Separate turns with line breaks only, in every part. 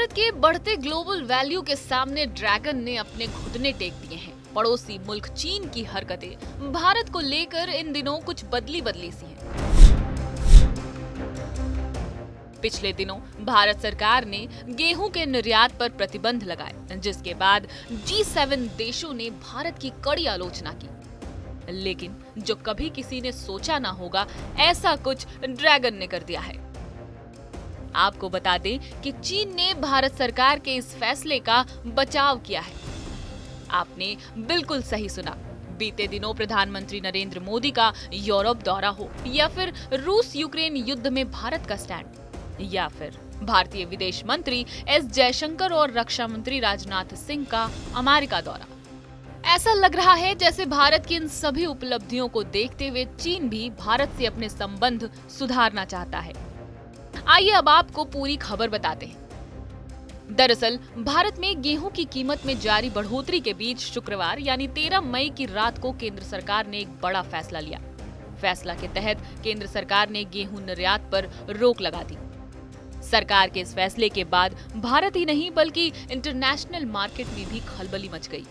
भारत के बढ़ते global value के सामने ड्रैगन ने अपने घुटने टेक दिए हैं। पड़ोसी मुल्क चीन की हरकतें भारत को लेकर इन दिनों कुछ बदली सी हैं। पिछले दिनों भारत सरकार ने गेहूं के निर्यात पर प्रतिबंध लगाए, जिसके बाद G7 देशों ने भारत की कड़ी आलोचना की। लेकिन जो कभी किसी ने सोचा ना होगा, ऐसा कुछ ड्रैगन ने कर दिया है। आपको बता दें कि चीन ने भारत सरकार के इस फैसले का बचाव किया है। आपने बिल्कुल सही सुना। बीते दिनों प्रधानमंत्री नरेंद्र मोदी का यूरोप दौरा हो, या फिर रूस यूक्रेन युद्ध में भारत का स्टैंड, या फिर भारतीय विदेश मंत्री एस जयशंकर और रक्षा मंत्री राजनाथ सिंह का अमेरिका दौरा, ऐसा लग रहा है जैसे भारत की इन सभी उपलब्धियों को देखते हुए चीन भी भारत से अपने संबंध सुधारना चाहता है। आइए अब आपको पूरी खबर बताते हैं। दरअसल भारत में गेहूं की कीमत में जारी बढ़ोतरी के बीच शुक्रवार यानी 13 मई की रात को केंद्र सरकार ने एक बड़ा फैसला लिया। फैसला के तहत केंद्र सरकार ने गेहूं निर्यात पर रोक लगा दी। सरकार के इस फैसले के बाद भारत ही नहीं बल्कि इंटरनेशनल मार्केट में भी खलबली मच गई।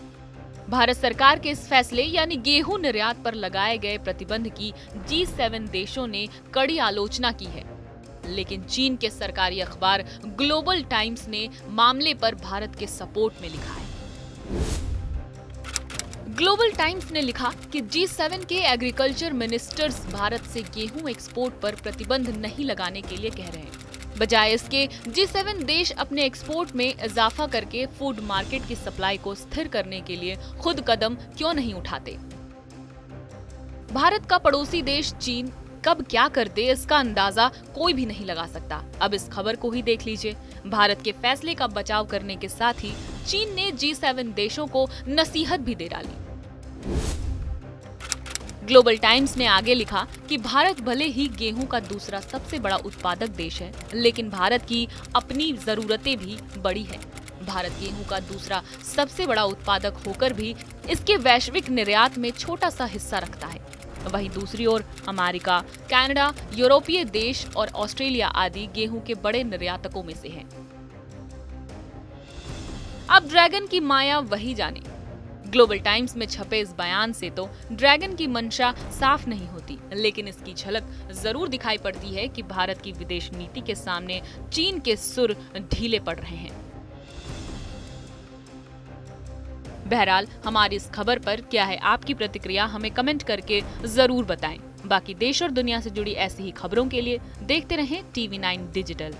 भारत सरकार के इस फैसले यानी गेहूं निर्यात पर लगाए गए प्रतिबंध की G7 देशों ने कड़ी आलोचना की है। लेकिन चीन के सरकारी अखबार ग्लोबल टाइम्स ने मामले पर भारत के सपोर्ट में लिखा है। ग्लोबल टाइम्स ने लिखा कि G7 के एग्रीकल्चर मिनिस्टर्स भारत से गेहूं एक्सपोर्ट पर प्रतिबंध नहीं लगाने के लिए कह रहे हैं। बजाय इसके G7 देश अपने एक्सपोर्ट में इजाफा करके फूड मार्केट की सप्लाई को स्थिर करने के लिए खुद कदम क्यों नहीं उठाते। भारत का पड़ोसी देश चीन कब क्या कर दे, इसका अंदाजा कोई भी नहीं लगा सकता। अब इस खबर को ही देख लीजिए। भारत के फैसले का बचाव करने के साथ ही चीन ने G7 देशों को नसीहत भी दे डाली। ग्लोबल टाइम्स ने आगे लिखा कि भारत भले ही गेहूं का दूसरा सबसे बड़ा उत्पादक देश है, लेकिन भारत की अपनी जरूरतें भी बड़ी है। भारत गेहूं का दूसरा सबसे बड़ा उत्पादक होकर भी इसके वैश्विक निर्यात में छोटा सा हिस्सा रखता है। वहीं दूसरी ओर अमेरिका, कनाडा, यूरोपीय देश और ऑस्ट्रेलिया आदि गेहूं के बड़े निर्यातकों में से हैं। अब ड्रैगन की माया वही जाने। ग्लोबल टाइम्स में छपे इस बयान से तो ड्रैगन की मंशा साफ नहीं होती, लेकिन इसकी झलक जरूर दिखाई पड़ती है कि भारत की विदेश नीति के सामने चीन के सुर ढीले पड़ रहे हैं। बहरहाल हमारी इस खबर पर क्या है आपकी प्रतिक्रिया, हमें कमेंट करके जरूर बताएं। बाकी देश और दुनिया से जुड़ी ऐसी ही खबरों के लिए देखते रहें TV9 डिजिटल।